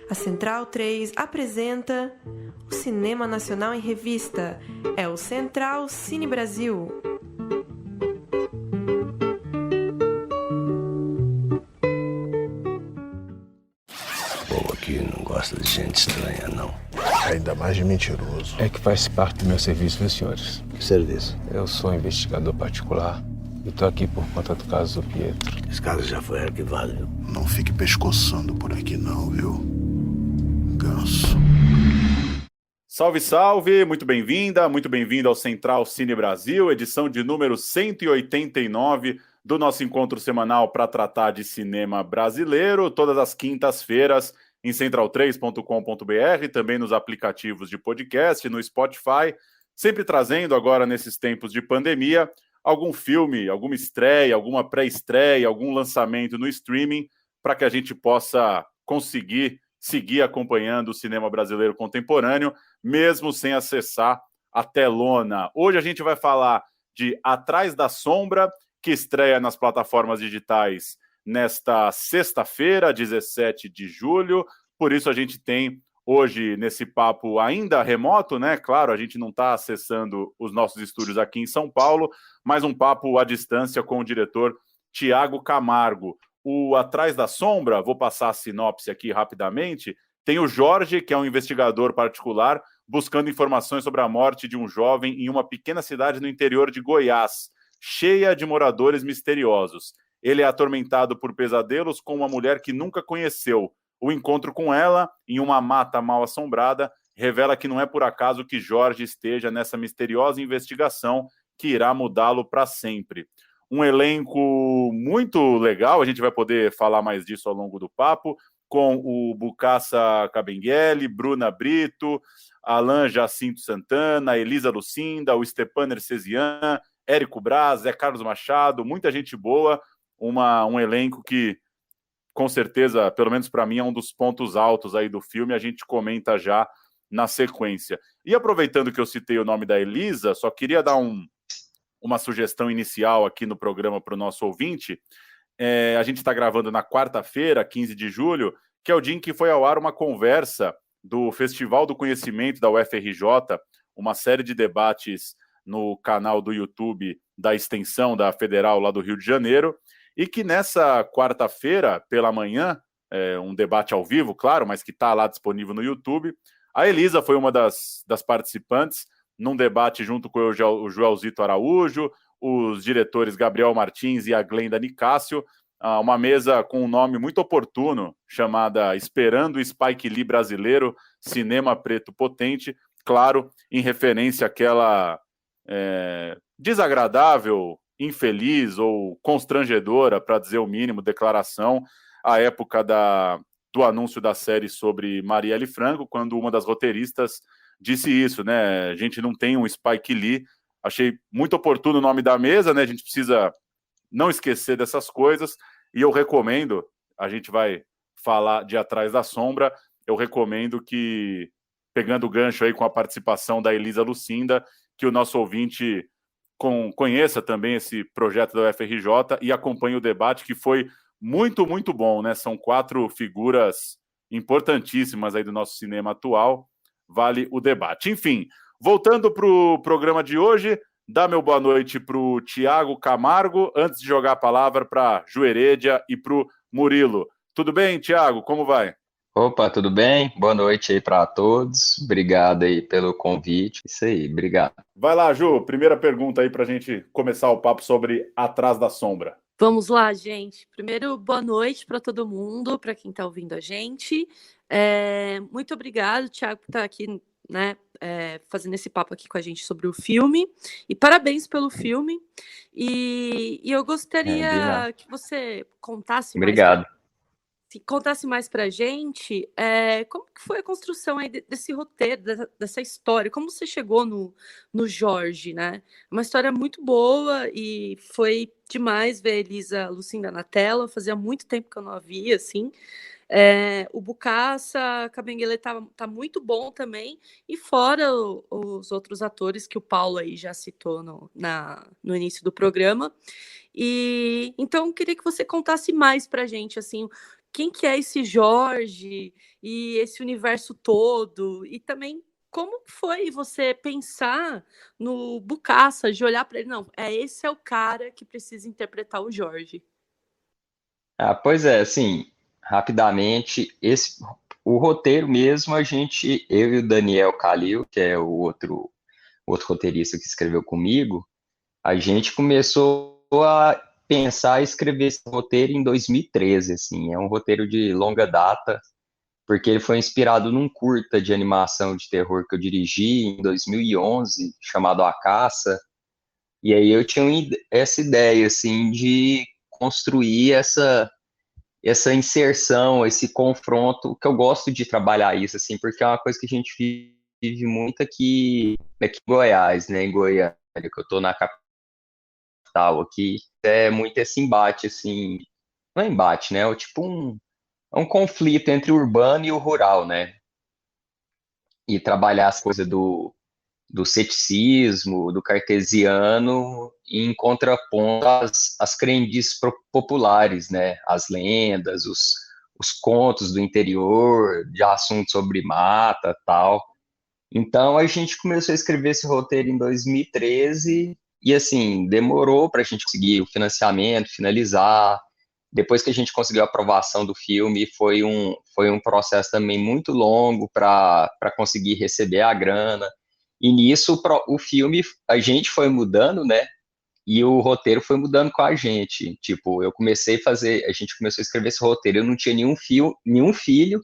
A Central 3 apresenta o Cinema Nacional em Revista. É o Central Cine Brasil. Bom, aqui não gosta de gente estranha, não. Ainda mais de mentiroso. É que faz parte do meu serviço, meus senhores. Que serviço? Eu sou investigador particular e tô aqui por conta do caso do Pietro. Esse caso já foi arquivado, viu? Não fique pescoçando por aqui não, viu? Ganso. Salve, salve! Muito bem-vinda, muito bem-vindo ao Central Cine Brasil, edição de número 189 do nosso encontro semanal para tratar de cinema brasileiro, todas as quintas-feiras em central3.com.br, também nos aplicativos de podcast, no Spotify, sempre trazendo agora nesses tempos de pandemia algum filme, alguma estreia, alguma pré-estreia, algum lançamento no streaming para que a gente possa conseguir seguir acompanhando o cinema brasileiro contemporâneo, mesmo sem acessar a telona. Hoje a gente vai falar de Atrás da Sombra, que estreia nas plataformas digitais nesta sexta-feira, 17 de julho. Por isso a gente tem hoje, nesse papo ainda remoto, né? Claro, a gente não está acessando os nossos estúdios aqui em São Paulo, mas um papo à distância com o diretor Thiago Camargo. O Atrás da Sombra, vou passar a sinopse aqui rapidamente, tem o Jorge, que é um investigador particular, buscando informações sobre a morte de um jovem em uma pequena cidade no interior de Goiás, cheia de moradores misteriosos. Ele é atormentado por pesadelos com uma mulher que nunca conheceu. O encontro com ela, em uma mata mal assombrada, revela que não é por acaso que Jorge esteja nessa misteriosa investigação que irá mudá-lo para sempre. Um elenco muito legal, a gente vai poder falar mais disso ao longo do papo, com o Bucassa Kabengele, Bruna Brito, Alan Jacinto Santana, Elisa Lucinda, o Stepan Ercesian, Érico Braz, Zé Carlos Machado, muita gente boa, um elenco que, com certeza, pelo menos para mim, é um dos pontos altos aí do filme, a gente comenta já na sequência. E aproveitando que eu citei o nome da Elisa, só queria dar uma sugestão inicial aqui no programa para o nosso ouvinte. A gente está gravando na quarta-feira, 15 de julho, que é o dia em que foi ao ar uma conversa do Festival do Conhecimento da UFRJ, uma série de debates no canal do YouTube da Extensão da Federal lá do Rio de Janeiro, e que nessa quarta-feira, pela manhã, um debate ao vivo, claro, mas que está lá disponível no YouTube, a Elisa foi uma das participantes, num debate junto com o Joelzito Araújo, os diretores Gabriel Martins e a Glenda Nicásio, uma mesa com um nome muito oportuno, chamada Esperando o Spike Lee Brasileiro, Cinema Preto Potente, claro, em referência àquela desagradável, infeliz ou constrangedora, para dizer o mínimo, declaração à época do anúncio da série sobre Marielle Franco, quando uma das roteiristas disse isso, né? A gente não tem um Spike Lee. Achei muito oportuno o nome da mesa, né? A gente precisa não esquecer dessas coisas. E eu recomendo, a gente vai falar de Atrás da Sombra, eu recomendo que, pegando o gancho aí com a participação da Elisa Lucinda, que o nosso ouvinte conheça também esse projeto da UFRJ e acompanhe o debate, que foi muito, muito bom, né? São 4 figuras importantíssimas aí do nosso cinema atual. Vale o debate. Enfim, voltando para o programa de hoje, dá meu boa noite para o Thiago Camargo, antes de jogar a palavra para Ju Heredia e para o Murilo. Tudo bem, Thiago? Como vai? Opa, tudo bem? Boa noite aí para todos. Obrigado aí pelo convite. Isso aí, obrigado. Vai lá, Ju. Primeira pergunta aí para a gente começar o papo sobre Atrás da Sombra. Vamos lá, gente. Primeiro, boa noite para todo mundo, para quem está ouvindo a gente. Muito obrigado, Thiago, por estar aqui, né, fazendo esse papo aqui com a gente sobre o filme. E parabéns pelo filme. E eu gostaria que você contasse Obrigado. contasse mais para a gente como que foi a construção aí desse roteiro, dessa história, como você chegou no Jorge, né? Uma história muito boa e foi demais ver a Elisa Lucinda na tela, fazia muito tempo que eu não a via, assim. O Bucassa Kabengele tá muito bom também, e fora os outros atores que o Paulo aí já citou no início do programa. E então queria que você contasse mais pra gente, assim, quem que é esse Jorge e esse universo todo, e também como foi você pensar no Bokassa, de olhar para ele, não, esse é o cara que precisa interpretar o Jorge. Pois é, assim, rapidamente, o roteiro mesmo, eu e o Daniel Calil, que é o outro roteirista que escreveu comigo, a gente começou a pensar e escrever esse roteiro em 2013, assim, é um roteiro de longa data, porque ele foi inspirado num curta de animação de terror que eu dirigi em 2011, chamado A Caça, e aí eu tinha essa ideia, assim, de construir essa inserção, esse confronto, que eu gosto de trabalhar isso, assim, porque é uma coisa que a gente vive muito aqui em Goiás, né, em Goiânia, que eu tô na capital aqui, é muito esse embate, assim, não é embate, né, é um conflito entre o urbano e o rural, né, e trabalhar as coisas do ceticismo, do cartesiano, em contraponto às crendices populares, né? As lendas, os contos do interior, de assuntos sobre mata, tal. Então a gente começou a escrever esse roteiro em 2013 e assim demorou para a gente conseguir o financiamento, finalizar. Depois que a gente conseguiu a aprovação do filme, foi um processo também muito longo para conseguir receber a grana. E nisso o filme a gente foi mudando, né? E o roteiro foi mudando com a gente. Tipo, a gente começou a escrever esse roteiro, eu não tinha nenhum filho,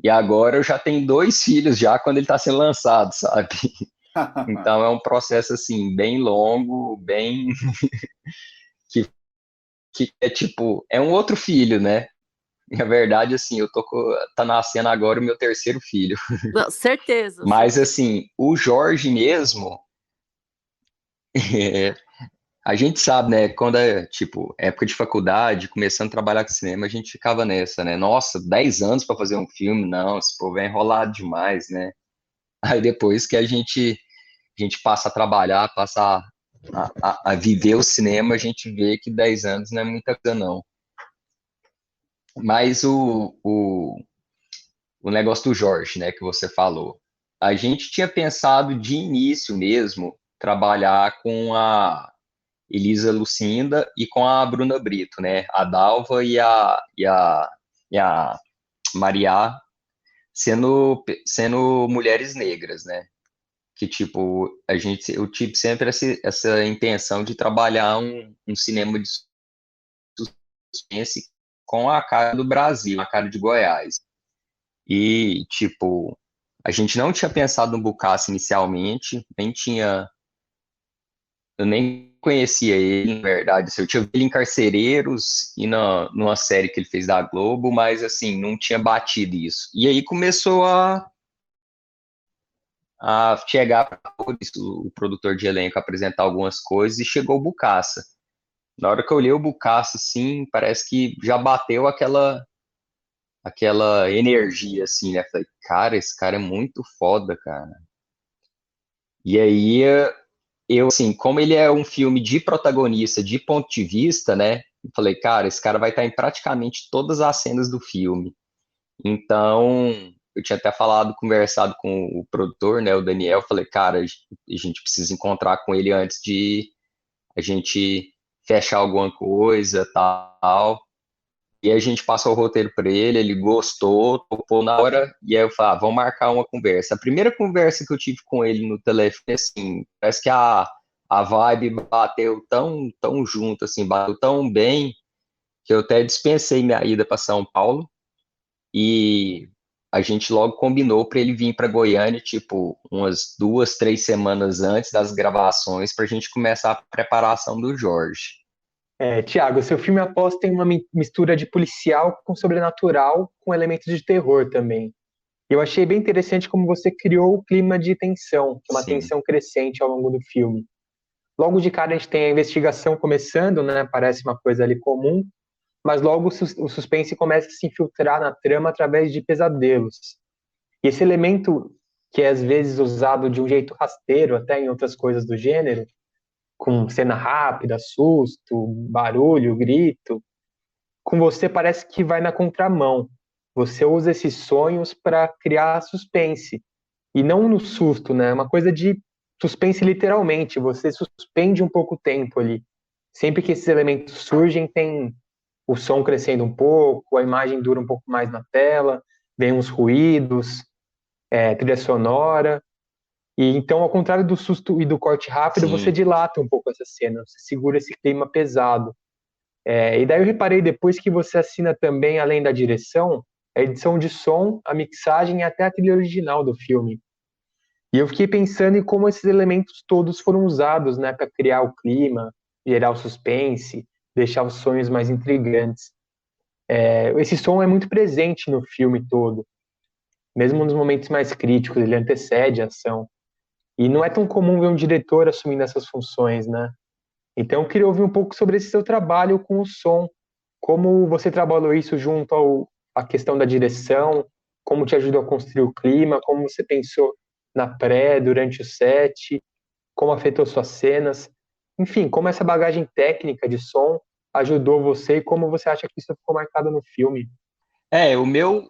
e agora eu já tenho 2 filhos já quando ele está sendo lançado, sabe? Então é um processo assim bem longo, bem que é tipo, é um outro filho, né? Na verdade, assim, tá nascendo agora o meu terceiro filho. Não, certeza. Mas assim, o Jorge mesmo, é, a gente sabe, né? Quando é, tipo, época de faculdade, começando a trabalhar com cinema, a gente ficava nessa, né? Nossa, 10 anos para fazer um filme? Não, esse povo é enrolado demais, né? Aí depois que a gente passa a trabalhar, passa a viver o cinema, a gente vê que 10 anos não é muita coisa, não. Mas o negócio do Jorge, né, que você falou, a gente tinha pensado de início mesmo trabalhar com a Elisa Lucinda e com a Bruna Brito, né? A Dalva e a Maria sendo mulheres negras, né? Que tipo, eu tive sempre essa intenção de trabalhar um cinema de suspense com a cara do Brasil, a cara de Goiás. E tipo, a gente não tinha pensado no Bokassa inicialmente, eu nem conhecia ele, na verdade. Assim, eu tinha visto ele em Carcereiros e numa série que ele fez da Globo, mas assim, não tinha batido isso. E aí começou a chegar para o produtor de elenco apresentar algumas coisas e chegou o Bokassa. Na hora que eu olhei o Bokassa, assim, parece que já bateu aquela energia, assim, né? Falei, cara, esse cara é muito foda, cara. E aí eu, assim, como ele é um filme de protagonista, de ponto de vista, né? Eu falei, cara, esse cara vai estar em praticamente todas as cenas do filme. Então, eu tinha até conversado com o produtor, né, o Daniel, falei, cara, a gente precisa encontrar com ele antes de a gente fechar alguma coisa, tal. E a gente passou o roteiro para ele gostou, topou na hora, e aí eu falei, vamos marcar uma conversa. A primeira conversa que eu tive com ele no telefone, assim, parece que a vibe bateu tão junto, assim, bateu tão bem, que eu até dispensei minha ida para São Paulo, e a gente logo combinou para ele vir para Goiânia, tipo, umas 2, 3 semanas antes das gravações, para a gente começar a preparação do Jorge. Tiago, seu filme aposta em uma mistura de policial com sobrenatural, com elementos de terror também. Eu achei bem interessante como você criou o clima de tensão, que é uma Sim. tensão crescente ao longo do filme. Logo de cara a gente tem a investigação começando, né? Parece uma coisa ali comum, mas logo o suspense começa a se infiltrar na trama através de pesadelos. E esse elemento, que é às vezes usado de um jeito rasteiro, até em outras coisas do gênero, com cena rápida, susto, barulho, grito, com você parece que vai na contramão. Você usa esses sonhos para criar suspense, e não no susto, né? É uma coisa de suspense literalmente, você suspende um pouco o tempo ali. Sempre que esses elementos surgem, tem o som crescendo um pouco, a imagem dura um pouco mais na tela, vem uns ruídos, trilha sonora. E então, ao contrário do susto e do corte rápido, você Sim. dilata um pouco essa cena, você segura esse clima pesado. E daí eu reparei depois que você assina também, além da direção, a edição de som, a mixagem e até a trilha original do filme. E eu fiquei pensando em como esses elementos todos foram usados, né, para criar o clima, gerar o suspense, deixar os sonhos mais intrigantes. Esse som é muito presente no filme todo, mesmo nos momentos mais críticos, ele antecede a ação. E não é tão comum ver um diretor assumindo essas funções, né? Então eu queria ouvir um pouco sobre esse seu trabalho com o som, como você trabalhou isso junto à questão da direção, como te ajudou a construir o clima, como você pensou na pré, durante o set, como afetou suas cenas, enfim, como essa bagagem técnica de som ajudou você e como você acha que isso ficou marcado no filme.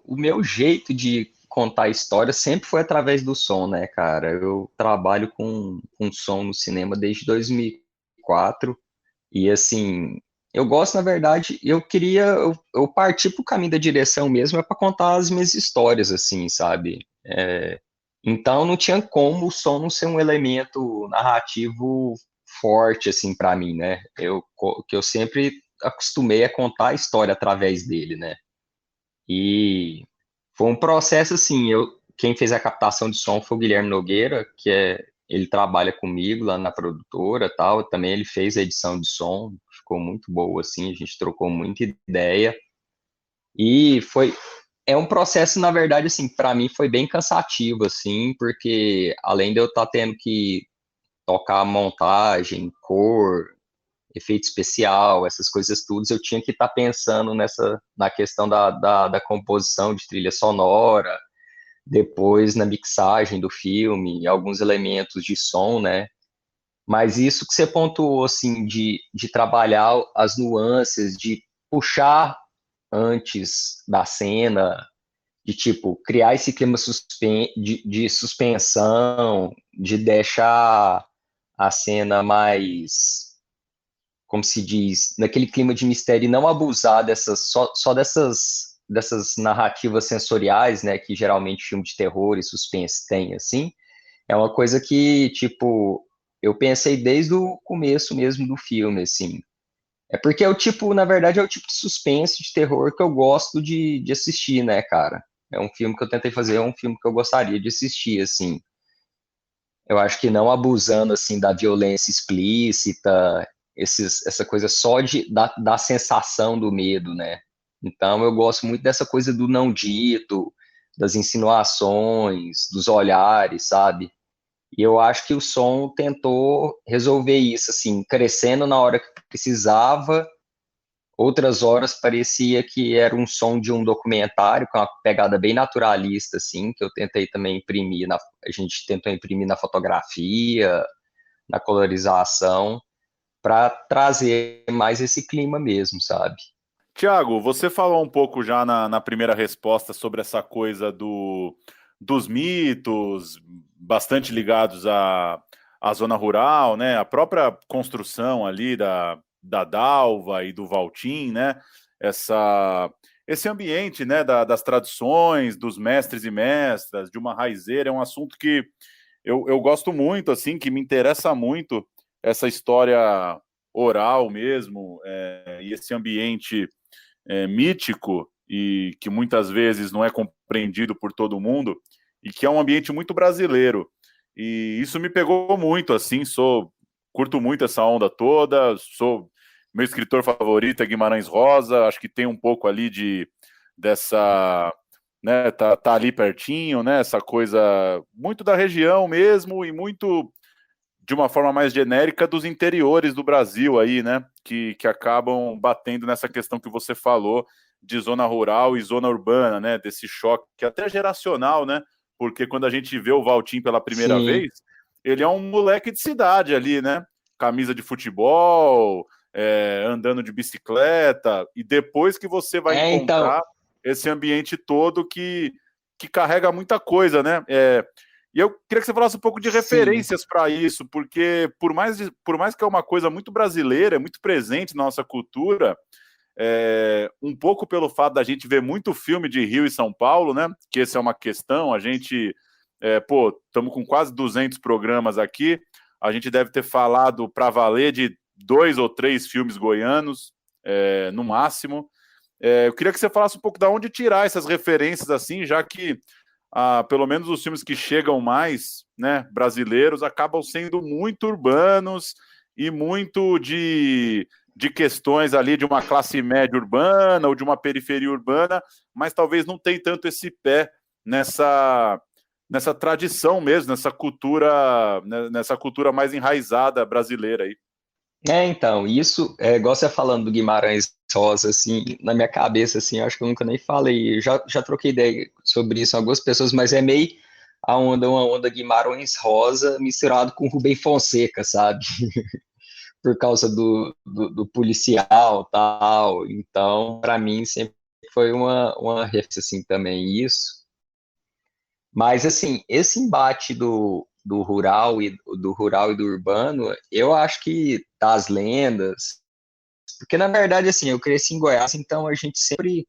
O meu jeito de contar a história sempre foi através do som, né, cara? Eu trabalho com som no cinema desde 2004 e, assim, eu gosto, na verdade, eu parti pro caminho da direção mesmo, para contar as minhas histórias, assim, sabe? Então não tinha como o som não ser um elemento narrativo forte, assim, para mim, né? Que eu sempre acostumei a contar a história através dele, né? E foi um processo assim, quem fez a captação de som foi o Guilherme Nogueira, ele trabalha comigo lá na produtora, tal, também ele fez a edição de som, ficou muito boa assim, a gente trocou muita ideia. E é um processo, na verdade, assim, para mim foi bem cansativo assim, porque além de eu estar tendo que tocar montagem, cor, efeito especial, essas coisas todas, eu tinha que estar pensando na questão da composição de trilha sonora, depois na mixagem do filme, alguns elementos de som, né? Mas isso que você pontuou, assim, de trabalhar as nuances, de puxar antes da cena, de, tipo, criar esse clima de suspensão, de deixar a cena mais, como se diz, naquele clima de mistério e não abusar só dessas narrativas sensoriais, né, que geralmente filme de terror e suspense tem, assim, é uma coisa que, tipo, eu pensei desde o começo mesmo do filme, assim. É porque na verdade, é o tipo de suspense, de terror que eu gosto de assistir, né, cara? É um filme que eu tentei fazer, é um filme que eu gostaria de assistir, assim. Eu acho que não abusando assim da violência explícita, essa coisa só da sensação do medo, né? Então eu gosto muito dessa coisa do não dito, das insinuações, dos olhares, sabe? E eu acho que o som tentou resolver isso, assim, crescendo na hora que precisava. Outras horas parecia que era um som de um documentário, com uma pegada bem naturalista, assim, que eu tentei também imprimir, a gente tentou imprimir na fotografia, na colorização, para trazer mais esse clima mesmo, sabe? Tiago, você falou um pouco já na primeira resposta sobre essa coisa dos mitos, bastante ligados à zona rural, né? A própria construção ali da Dalva e do Valtim, né? Esse ambiente, né, das tradições, dos mestres e mestras, de uma raizeira, é um assunto que eu gosto muito, assim, que me interessa muito, essa história oral mesmo, e esse ambiente mítico e que muitas vezes não é compreendido por todo mundo, e que é um ambiente muito brasileiro. E isso me pegou muito, assim, curto muito essa onda toda, meu escritor favorito é Guimarães Rosa, acho que tem um pouco ali dessa, né, tá ali pertinho, né, essa coisa muito da região mesmo, e muito de uma forma mais genérica dos interiores do Brasil aí, né, que acabam batendo nessa questão que você falou de zona rural e zona urbana, né, desse choque até geracional, né, porque quando a gente vê o Valtim pela primeira Sim. vez, ele é um moleque de cidade ali, né, camisa de futebol, andando de bicicleta, e depois que você vai encontrar esse ambiente todo que carrega muita coisa, né? E eu queria que você falasse um pouco de referências para isso, porque por mais que é uma coisa muito brasileira, muito presente na nossa cultura, um pouco pelo fato da gente ver muito filme de Rio e São Paulo, né? Que essa é uma questão, a gente, estamos com quase 200 programas aqui, a gente deve ter falado para valer de 2 ou 3 filmes goianos, no máximo. Eu queria que você falasse um pouco de onde tirar essas referências, assim, já que pelo menos os filmes que chegam mais, né, brasileiros, acabam sendo muito urbanos e muito de questões ali de uma classe média urbana ou de uma periferia urbana, mas talvez não tem tanto esse pé nessa tradição mesmo, nessa cultura mais enraizada brasileira aí. Então, isso, igual você falando do Guimarães Rosa, assim, na minha cabeça, assim, eu acho que eu nunca nem falei, eu já troquei ideia sobre isso com algumas pessoas, mas é meio uma onda Guimarães Rosa misturado com Rubem Fonseca, sabe? Por causa do policial, tal, então, para mim, sempre foi uma referência, assim, também, isso. Mas, assim, esse embate do rural e do urbano, eu acho que das lendas, porque na verdade, assim, eu cresci em Goiás, então a gente sempre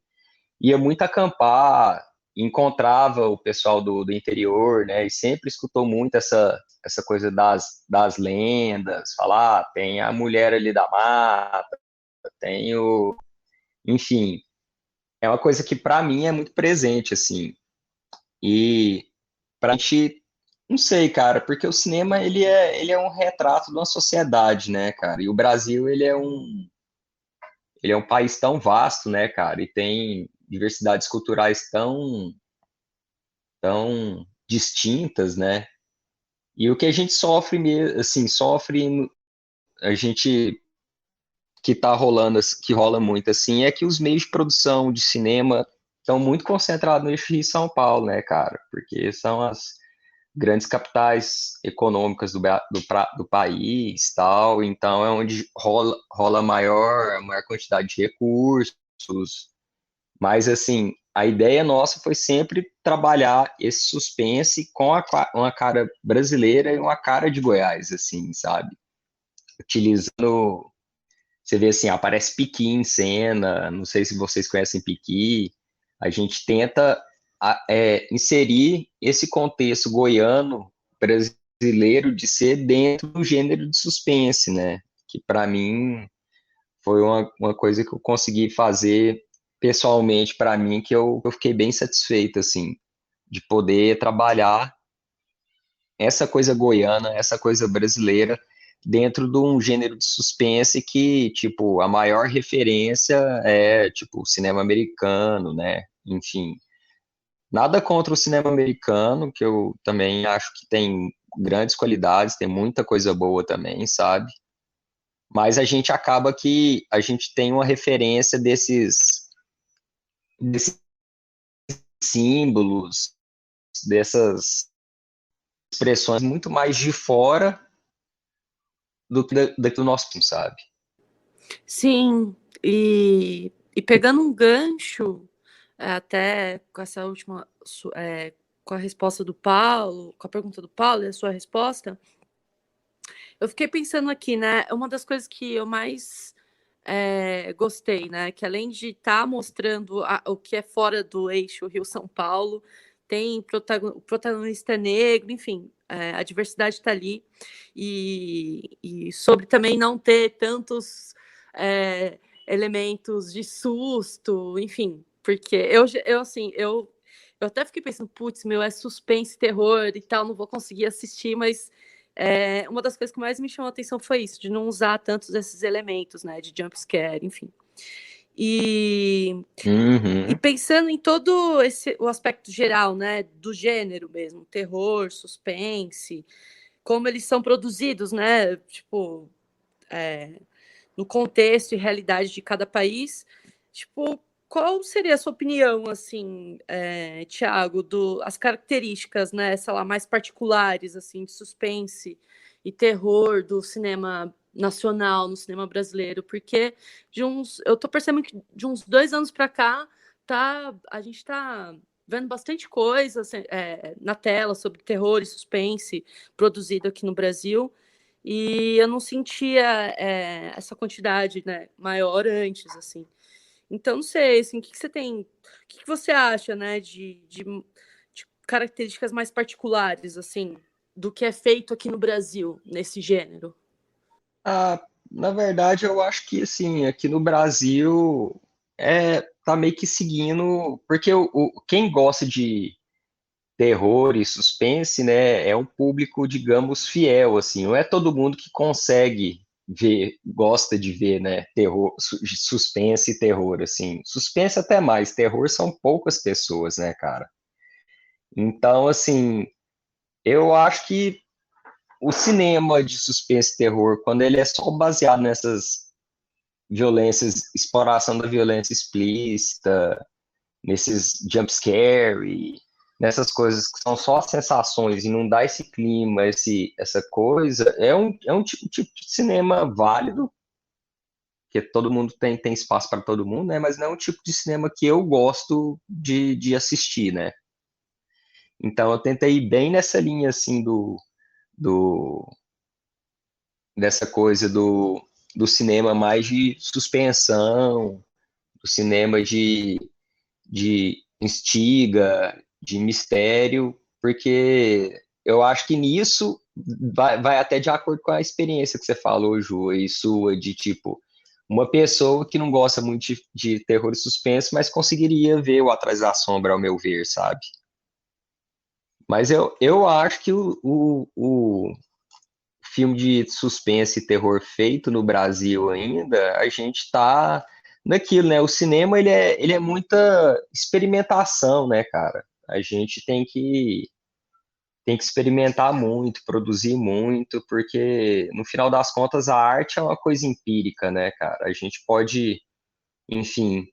ia muito acampar, encontrava o pessoal do interior, né, e sempre escutou muito essa coisa das lendas, falar, tem a mulher ali da mata, tem enfim, é uma coisa que para mim é muito presente, assim, e pra gente, não sei, cara, porque o cinema ele é um retrato de uma sociedade, né, cara? E o Brasil ele é um país tão vasto, né, cara? E tem diversidades culturais tão distintas, né? E o que a gente sofre mesmo, assim, a gente que tá rolando, que rola muito assim, é que os meios de produção de cinema estão muito concentrados no eixo Rio e São Paulo, né, cara? Porque são as grandes capitais econômicas do país, tal, então é onde rola maior quantidade de recursos, mas assim, a ideia nossa foi sempre trabalhar esse suspense com uma cara brasileira e uma cara de Goiás, assim, sabe? Utilizando, você vê assim, aparece Piqui em cena, não sei se vocês conhecem Piqui, a gente tenta inserir esse contexto goiano brasileiro de ser dentro do gênero de suspense, né? Que para mim foi uma coisa que eu consegui fazer pessoalmente para mim, que eu fiquei bem satisfeito, assim, de poder trabalhar essa coisa goiana, essa coisa brasileira dentro de um gênero de suspense que, tipo, a maior referência é, tipo, o cinema americano, né? Enfim, nada contra o cinema americano, que eu também acho que tem grandes qualidades, tem muita coisa boa também, sabe? Mas a gente acaba que a gente tem uma referência desses símbolos, dessas expressões muito mais de fora do que do nosso, sabe? Sim, e pegando um gancho, até com essa última, com a resposta do Paulo, com a pergunta do Paulo e a sua resposta, eu fiquei pensando aqui, né? Uma das coisas que eu mais gostei, né? Que além de estar mostrando o que é fora do eixo Rio-São Paulo, tem o protagonista é negro, enfim, a diversidade está ali. E sobre também não ter tantos elementos de susto, enfim, porque eu até fiquei pensando, putz, meu, é suspense, terror e tal, não vou conseguir assistir, mas uma das coisas que mais me chamou a atenção foi isso, de não usar tantos desses elementos, né, de jump scare, enfim. E pensando em todo o aspecto geral, né, do gênero mesmo, terror, suspense, como eles são produzidos, né, tipo, no contexto e realidade de cada país, tipo, qual seria a sua opinião, assim, Thiago, as características, né, sei lá, mais particulares, assim, de suspense e terror do cinema nacional, no cinema brasileiro, porque eu tô percebendo que de uns 2 anos para cá, a gente tá vendo bastante coisa assim, na tela sobre terror e suspense produzido aqui no Brasil, e eu não sentia essa quantidade, né, maior antes, assim. Então, não sei, assim, o que você acha, né, de características mais particulares, assim, do que é feito aqui no Brasil, nesse gênero? Ah, na verdade, eu acho que assim, aqui no Brasil tá meio que seguindo, porque quem gosta de terror e suspense, né, é um público, digamos, fiel, assim, não é todo mundo que consegue ver, gosta de ver, né, terror, suspense e terror, assim, suspense até mais, terror são poucas pessoas, né, cara? Então, assim, eu acho que o cinema de suspense e terror, quando ele é só baseado nessas violências, exploração da violência explícita, nesses jump scare, nessas coisas que são só sensações e não dá esse clima, essa coisa, é um tipo de cinema válido, que todo mundo tem espaço para todo mundo, né? Mas não é um tipo de cinema que eu gosto de assistir, né? Então eu tentei ir bem nessa linha assim do dessa coisa do cinema mais de suspensão, do cinema de instiga, de mistério, porque eu acho que nisso vai até de acordo com a experiência que você falou, Ju, e sua, de tipo, uma pessoa que não gosta muito de terror e suspense, mas conseguiria ver o Atrás da Sombra, ao meu ver, sabe? Mas eu acho que o filme de suspense e terror feito no Brasil ainda, a gente tá naquilo, né? O cinema, ele é muita experimentação, né, cara? A gente tem que experimentar muito, produzir muito, porque no final das contas a arte é uma coisa empírica, né, cara? A gente pode, enfim,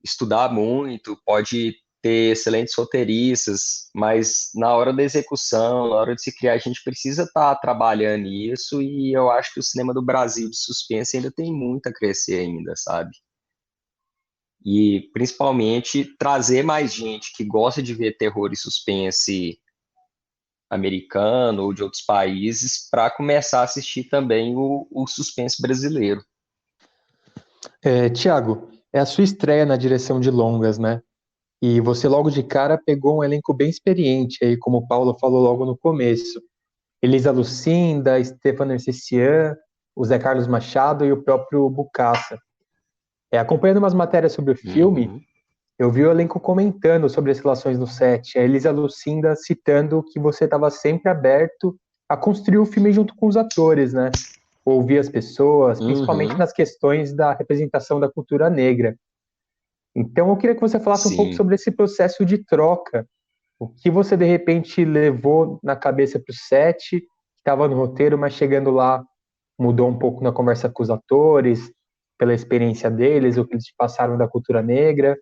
estudar muito, pode ter excelentes roteiristas, mas na hora da execução, na hora de se criar, a gente precisa estar trabalhando nisso, e eu acho que o cinema do Brasil de suspense ainda tem muito a crescer ainda, sabe? E principalmente trazer mais gente que gosta de ver terror e suspense americano ou de outros países para começar a assistir também o suspense brasileiro. Tiago, é a sua estreia na direção de longas, né? E você logo de cara pegou um elenco bem experiente aí, como o Paulo falou logo no começo. Elisa Lucinda, Stefano Ercecian, o Zé Carlos Machado e o próprio Bucassa. Acompanhando umas matérias sobre o filme, Uhum. eu vi o elenco comentando sobre as relações no set, a Elisa Lucinda citando que você estava sempre aberto a construir o filme junto com os atores, né? Ouvir as pessoas, principalmente Uhum. nas questões da representação da cultura negra. Então eu queria que você falasse um pouco Sim. sobre esse processo de troca. O que você de repente levou na cabeça para o set, que estava no roteiro, mas chegando lá mudou um pouco na conversa com os atores, pela experiência deles, o que eles te passaram da cultura negra.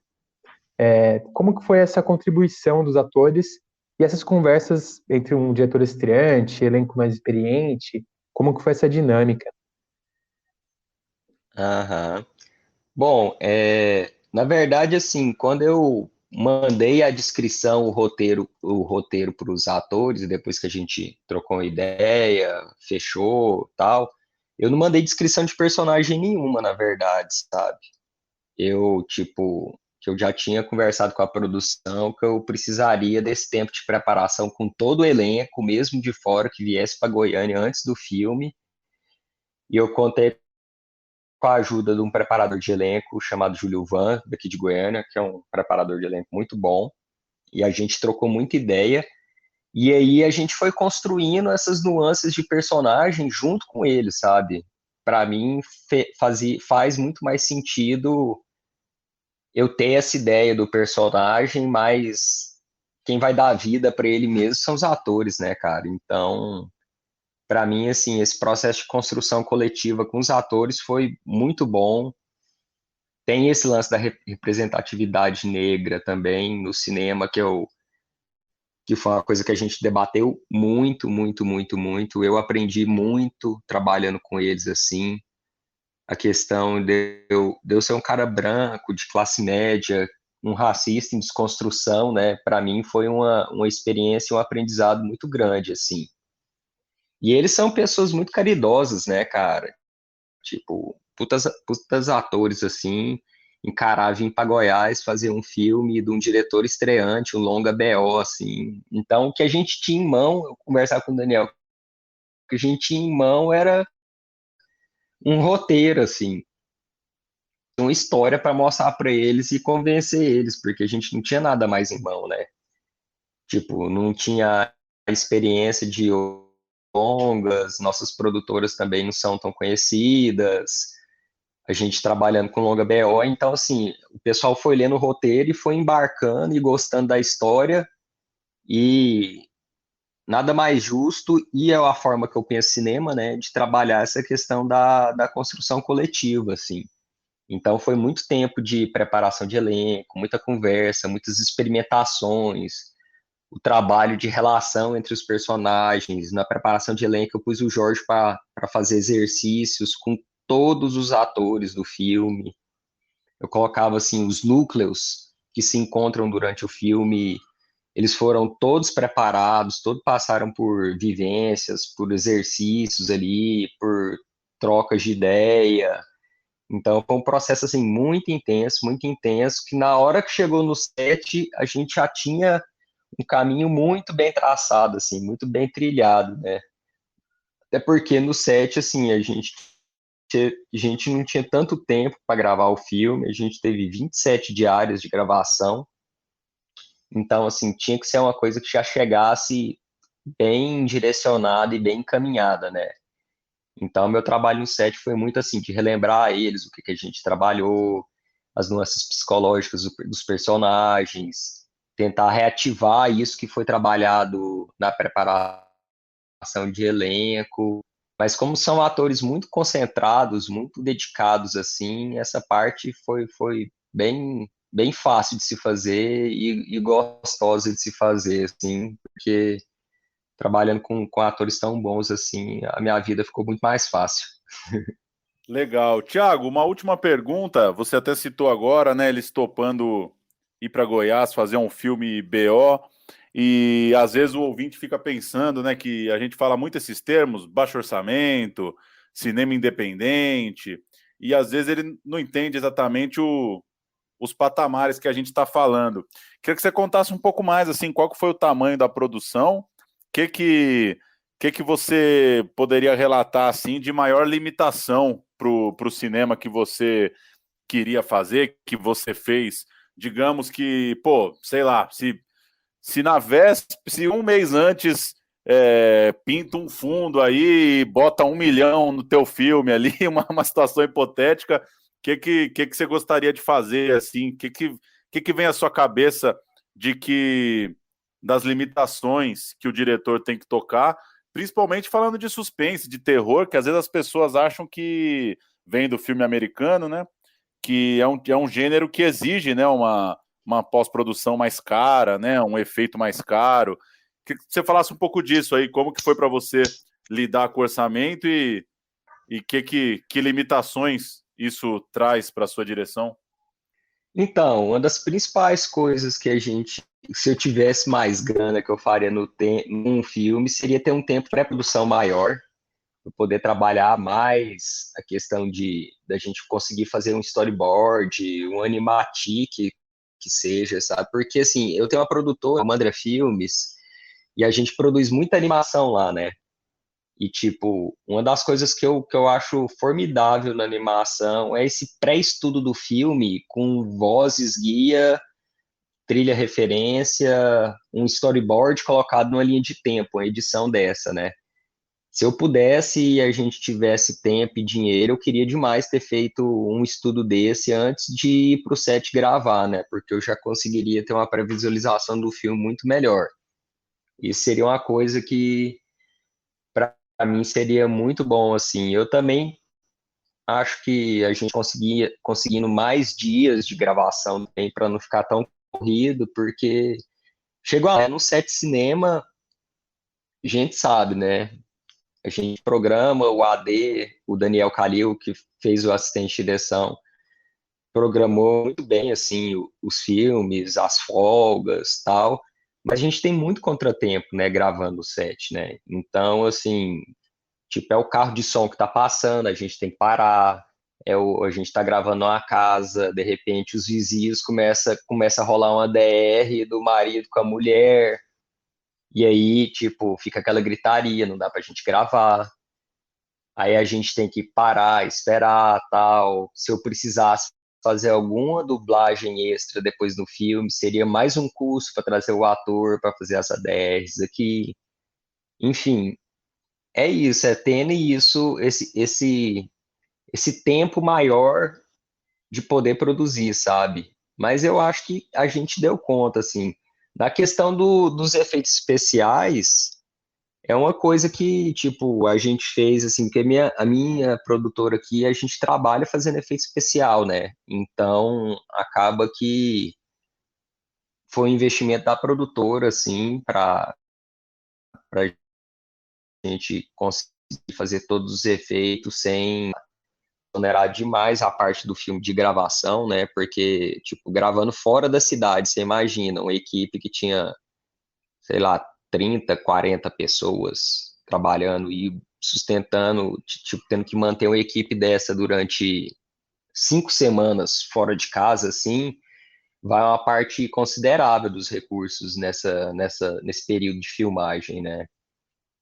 Como que foi essa contribuição dos atores e essas conversas entre um diretor estreante, elenco mais experiente? Como que foi essa dinâmica? Aham. Bom, na verdade, assim, quando eu mandei a descrição, o roteiro para os atores, depois que a gente trocou uma ideia, fechou, tal, eu não mandei descrição de personagem nenhuma, na verdade, sabe? Eu, tipo, que eu já tinha conversado com a produção que eu precisaria desse tempo de preparação com todo o elenco, mesmo de fora, que viesse para Goiânia antes do filme, e eu contei com a ajuda de um preparador de elenco chamado Júlio Van, daqui de Goiânia, que é um preparador de elenco muito bom, e a gente trocou muita ideia, e aí a gente foi construindo essas nuances de personagem junto com ele, sabe? Para mim, faz muito mais sentido eu ter essa ideia do personagem, mas quem vai dar vida para ele mesmo são os atores, né, cara? Então, para mim, assim, esse processo de construção coletiva com os atores foi muito bom. Tem esse lance da representatividade negra também no cinema, que eu que foi uma coisa que a gente debateu muito, muito, muito, muito. Eu aprendi muito trabalhando com eles, assim. A questão de eu ser um cara branco, de classe média, um racista em desconstrução, né? Para mim foi uma experiência, um aprendizado muito grande, assim. E eles são pessoas muito caridosas, né, cara? Tipo, putas atores, assim, encarar vir para Goiás fazer um filme de um diretor estreante, um longa BO, assim. Então, o que a gente tinha em mão, eu conversava com o Daniel, o que a gente tinha em mão era um roteiro, assim, uma história para mostrar para eles e convencer eles, porque a gente não tinha nada mais em mão, né? Tipo, não tinha a experiência de longas, nossas produtoras também não são tão conhecidas, a gente trabalhando com longa BO, então assim, o pessoal foi lendo o roteiro e foi embarcando e gostando da história, e nada mais justo, e é a forma que eu penso cinema, né, de trabalhar essa questão da construção coletiva, assim. Então foi muito tempo de preparação de elenco, muita conversa, muitas experimentações, o trabalho de relação entre os personagens. Na preparação de elenco, eu pus o Jorge para fazer exercícios com todos os atores do filme. Eu colocava assim os núcleos que se encontram durante o filme. Eles foram todos preparados, todos passaram por vivências, por exercícios ali, por trocas de ideia. Então foi um processo assim muito intenso, que na hora que chegou no set, a gente já tinha um caminho muito bem traçado, assim, muito bem trilhado, né? Até porque no set, assim, a gente não tinha tanto tempo para gravar o filme, a gente teve 27 diárias de gravação, então, assim, tinha que ser uma coisa que já chegasse bem direcionada e bem encaminhada, né? Então, meu trabalho no set foi muito assim, de relembrar a eles o que, que a gente trabalhou, as nuances psicológicas dos personagens, tentar reativar isso que foi trabalhado na preparação de elenco. Mas como são atores muito concentrados, muito dedicados, assim, essa parte foi bem fácil de se fazer e gostosa de se fazer, assim, porque trabalhando com atores tão bons assim, a minha vida ficou muito mais fácil. Legal. Tiago, uma última pergunta. Você até citou agora, né? Eles topando ir para Goiás fazer um filme BO. E às vezes o ouvinte fica pensando, né, que a gente fala muito esses termos, baixo orçamento, cinema independente, e às vezes ele não entende exatamente os patamares que a gente está falando. Queria que você contasse um pouco mais, assim, qual que foi o tamanho da produção, que você poderia relatar, assim, de maior limitação para o cinema que você queria fazer, que você fez, digamos que, pô, sei lá, se na véspera, se um mês antes pinta um fundo aí, bota 1 milhão no teu filme ali, uma situação hipotética, que você gostaria de fazer, assim, que vem à sua cabeça das limitações que o diretor tem que tocar, principalmente falando de suspense, de terror, que às vezes as pessoas acham que vem do filme americano, né, que é um gênero que exige, né, uma pós-produção mais cara, né, um efeito mais caro. Que você falasse um pouco disso aí, como que foi para você lidar com o orçamento e que limitações isso traz para a sua direção? Então, uma das principais coisas que se eu tivesse mais grana que eu faria num filme, seria ter um tempo de pré-produção maior, para poder trabalhar mais a questão da gente conseguir fazer um storyboard, um animatic que seja, sabe? Porque, assim, eu tenho uma produtora, a Mandra Filmes, e a gente produz muita animação lá, né? E, tipo, uma das coisas que eu acho formidável na animação é esse pré-estudo do filme com vozes, guia, trilha referência, um storyboard colocado numa linha de tempo, uma edição dessa, né? Se eu pudesse e a gente tivesse tempo e dinheiro, eu queria demais ter feito um estudo desse antes de ir para o set gravar, né? Porque eu já conseguiria ter uma pré-visualização do filme muito melhor. Isso seria uma coisa que, para mim, seria muito bom, assim. Eu também acho que a gente conseguindo mais dias de gravação também para não ficar tão corrido, porque chegou lá no set de cinema, a gente sabe, né? A gente programa o AD, o Daniel Calil, que fez o assistente de direção, programou muito bem, assim, os filmes, as folgas, tal, mas a gente tem muito contratempo, né, gravando o set, né? Então, assim, tipo, é o carro de som que tá passando, a gente tem que parar, a gente tá gravando uma casa, de repente os vizinhos começa a rolar uma DR do marido com a mulher, e aí, tipo, fica aquela gritaria, não dá pra gente gravar. Aí a gente tem que parar, esperar, tal. Se eu precisasse fazer alguma dublagem extra depois do filme, seria mais um custo para trazer o ator para fazer essa ADRs aqui. Enfim, é isso, é tendo isso, esse tempo maior de poder produzir, sabe? Mas eu acho que a gente deu conta, assim. Na questão dos efeitos especiais, é uma coisa que, tipo, a gente fez, assim, porque a minha produtora aqui, a gente trabalha fazendo efeito especial, né? Então, acaba que foi um investimento da produtora, assim, para a gente conseguir fazer todos os efeitos sem onerar demais a parte do filme de gravação, né? Porque, tipo, gravando fora da cidade, você imagina, uma equipe que tinha, sei lá, 30, 40 pessoas trabalhando e sustentando, tipo, tendo que manter uma equipe dessa durante 5 semanas fora de casa, assim, vai uma parte considerável dos recursos nesse período de filmagem, né?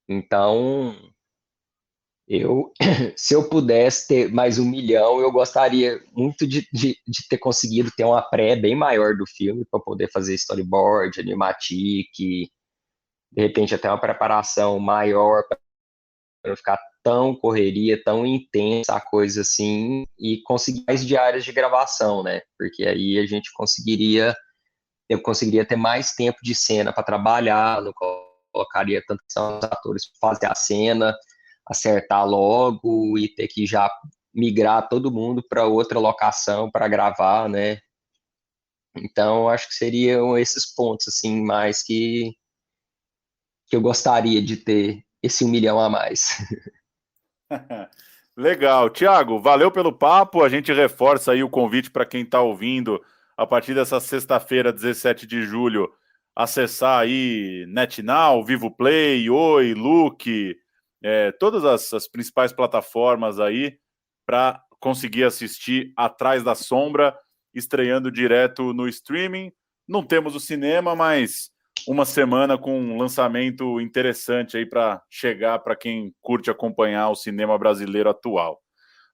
Então, se eu pudesse ter mais 1 milhão, eu gostaria muito de ter conseguido ter uma pré bem maior do filme para poder fazer storyboard, animatic, de repente até uma preparação maior para não ficar tão correria, tão intensa a coisa assim, e conseguir mais diárias de gravação, né? Porque aí eu conseguiria ter mais tempo de cena para trabalhar, não colocaria tantos atores para fazer a cena, acertar logo e ter que já migrar todo mundo para outra locação para gravar, né? Então, acho que seriam esses pontos assim mais que eu gostaria de ter esse 1 milhão a mais. Legal. Tiago, valeu pelo papo. A gente reforça aí o convite para quem está ouvindo a partir dessa sexta-feira, 17 de julho, acessar aí NetNow, Vivo Play, Oi, Look, todas as principais plataformas aí para conseguir assistir Atrás da Sombra, estreando direto no streaming. Não temos o cinema, mas uma semana com um lançamento interessante aí para chegar para quem curte acompanhar o cinema brasileiro atual.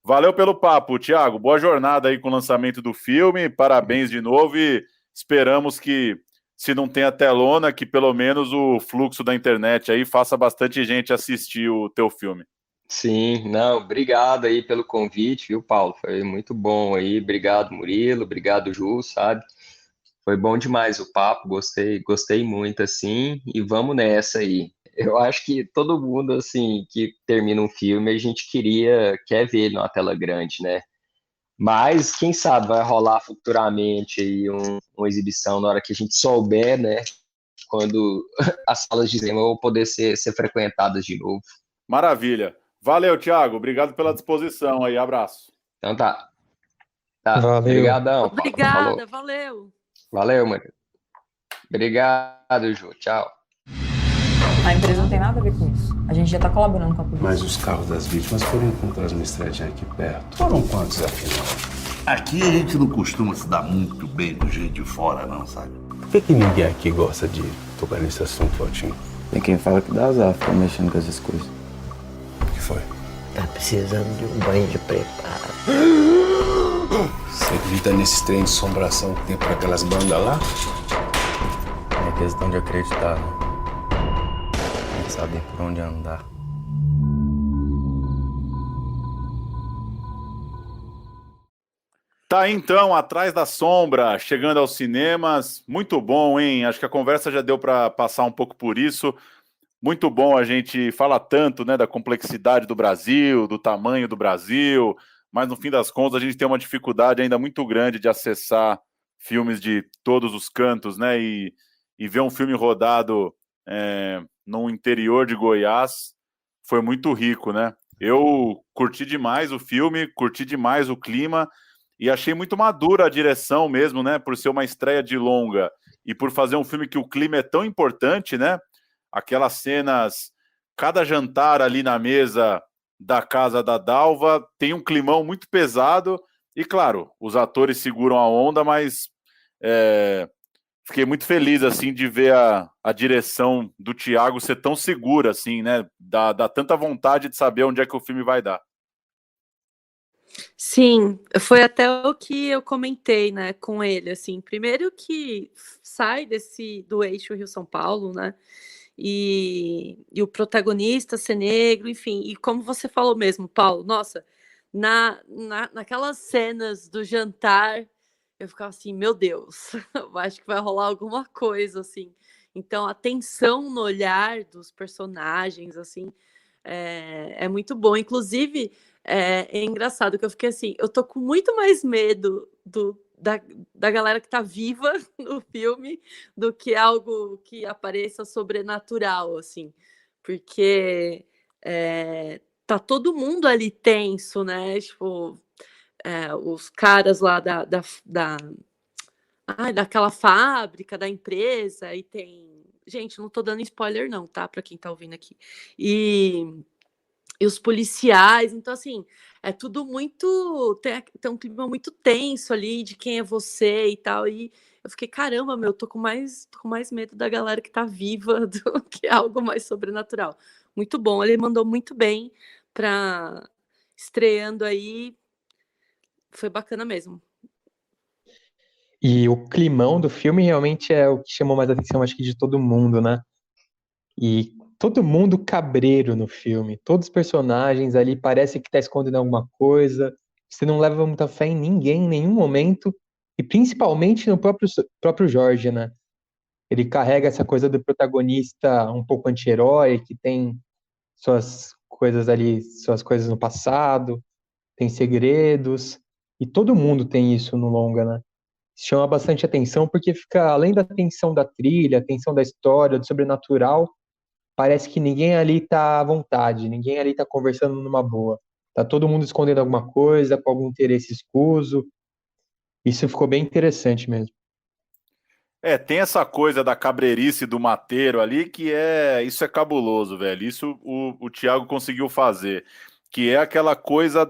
Valeu pelo papo, Thiago. Boa jornada aí com o lançamento do filme. Parabéns de novo e esperamos que, se não tem a telona, que pelo menos o fluxo da internet aí faça bastante gente assistir o teu filme. Sim, não, obrigado aí pelo convite, viu, Paulo? Foi muito bom aí. Obrigado, Murilo. Obrigado, Ju, sabe? Foi bom demais o papo, gostei muito, assim, e vamos nessa aí. Eu acho que todo mundo, assim, que termina um filme, a gente quer ver ele numa tela grande, né? Mas, quem sabe, vai rolar futuramente aí uma exibição na hora que a gente souber, né? Quando as salas de cinema vão poder ser frequentadas de novo. Maravilha. Valeu, Thiago. Obrigado pela disposição aí. Abraço. Então tá. Valeu. Obrigadão, Paulo. Obrigada, Falou. valeu. Valeu, mano. Obrigado, Ju. Tchau. A empresa não tem nada a ver com isso. A gente já tá colaborando com a polícia. Mas os carros das vítimas foram encontrados no estradinho aqui perto. Foram quantos, afinal? Aqui a gente não costuma se dar muito bem do jeito de fora, não, sabe? Por que ninguém aqui gosta de tocar nesse assunto, Valtinho? Tem quem fala que dá azar ficar mexendo com essas coisas. O que foi? Tá precisando de um banho de preparo. Você acredita nesses trem de assombração que tem pra aquelas bandas lá? É questão de acreditar, né? Tem que saber por onde andar. Tá aí, então, Atrás da Sombra, chegando aos cinemas. Muito bom, hein? Acho que a conversa já deu para passar um pouco por isso. Muito bom, a gente fala tanto, né, da complexidade do Brasil, do tamanho do Brasil, mas no fim das contas a gente tem uma dificuldade ainda muito grande de acessar filmes de todos os cantos, né? E e ver um filme rodado no interior de Goiás foi muito rico, né? Eu curti demais o filme, curti demais o clima e achei muito madura a direção mesmo, né? Por ser uma estreia de longa e por fazer um filme que o clima é tão importante, né? Aquelas cenas, cada jantar ali na mesa da casa da Dalva tem um climão muito pesado e, claro, os atores seguram a onda, mas fiquei muito feliz, assim, de ver a direção do Thiago ser tão segura, assim, né? Dá tanta vontade de saber onde é que o filme vai dar. Sim, foi até o que eu comentei, né, com ele, assim, primeiro que sai do eixo Rio-São Paulo, né, e o protagonista ser negro, enfim, e como você falou mesmo, Paulo, nossa, naquelas cenas do jantar, eu ficava assim, meu Deus, eu acho que vai rolar alguma coisa, assim, então a tensão no olhar dos personagens, assim, é muito bom, inclusive... É engraçado que eu fiquei assim, eu tô com muito mais medo da galera que tá viva no filme do que algo que apareça sobrenatural, assim, porque tá todo mundo ali tenso, né? Tipo, os caras lá daquela fábrica, da empresa, e tem. Gente, não tô dando spoiler, não, tá? Pra quem tá ouvindo aqui. E os policiais, então assim, é tudo muito, tem um clima muito tenso ali de quem é você e tal, e eu fiquei, caramba, meu, tô com mais medo da galera que tá viva do que algo mais sobrenatural. Muito bom, ele mandou muito bem para estreando aí, foi bacana mesmo. E o climão do filme realmente é o que chamou mais atenção, acho que de todo mundo, né? E todo mundo cabreiro no filme. Todos os personagens ali parece que tá escondendo alguma coisa. Você não leva muita fé em ninguém em nenhum momento. E principalmente no próprio Jorge, né? Ele carrega essa coisa do protagonista um pouco anti-herói, que tem suas coisas ali, suas coisas no passado, tem segredos. E todo mundo tem isso no longa, né? Chama bastante atenção porque fica além da tensão da trilha, tensão da história, do sobrenatural, parece que ninguém ali tá à vontade, ninguém ali tá conversando numa boa. Tá todo mundo escondendo alguma coisa, com algum interesse escuso. Isso ficou bem interessante mesmo. Tem essa coisa da cabreirice do mateiro ali que isso é cabuloso, velho. Isso o Thiago conseguiu fazer, que é aquela coisa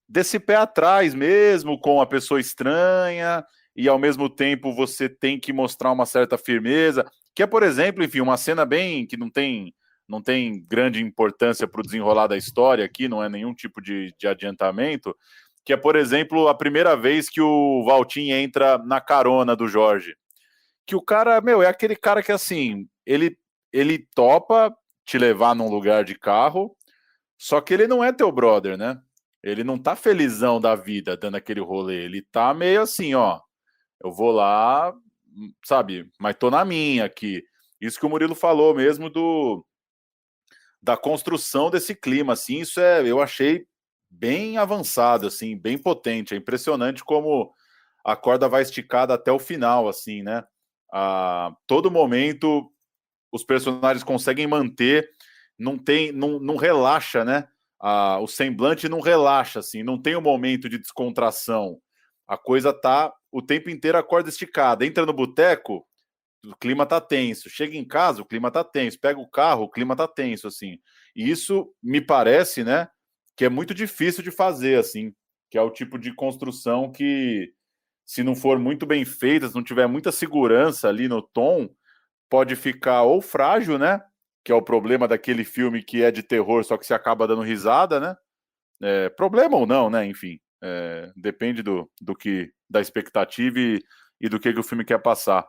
desse pé atrás mesmo, com a pessoa estranha, e ao mesmo tempo você tem que mostrar uma certa firmeza, que é, por exemplo, enfim, uma cena bem que não tem grande importância para o desenrolar da história aqui, não é nenhum tipo de adiantamento, que é, por exemplo, a primeira vez que o Valtim entra na carona do Jorge. Que o cara, é aquele cara que, assim, ele topa te levar num lugar de carro, só que ele não é teu brother, né? Ele não tá felizão da vida dando aquele rolê. Ele tá meio assim, ó, eu vou lá, sabe, mas tô na minha aqui. Isso que o Murilo falou mesmo da construção desse clima, assim, isso eu achei bem avançado, assim, bem potente. É impressionante como a corda vai esticada até o final, assim, né? A todo momento os personagens conseguem manter, não relaxa, né? O semblante não relaxa, assim, não tem um momento de descontração. A coisa tá o tempo inteiro a corda esticada. Entra no boteco, o clima tá tenso. Chega em casa, o clima tá tenso. Pega o carro, o clima tá tenso, assim. E isso me parece, né, que é muito difícil de fazer, assim, que é o tipo de construção que, se não for muito bem feita, se não tiver muita segurança ali no tom, pode ficar ou frágil, né, que é o problema daquele filme que é de terror, só que você acaba dando risada, né, problema ou não, né, enfim, depende da expectativa e do que o filme quer passar.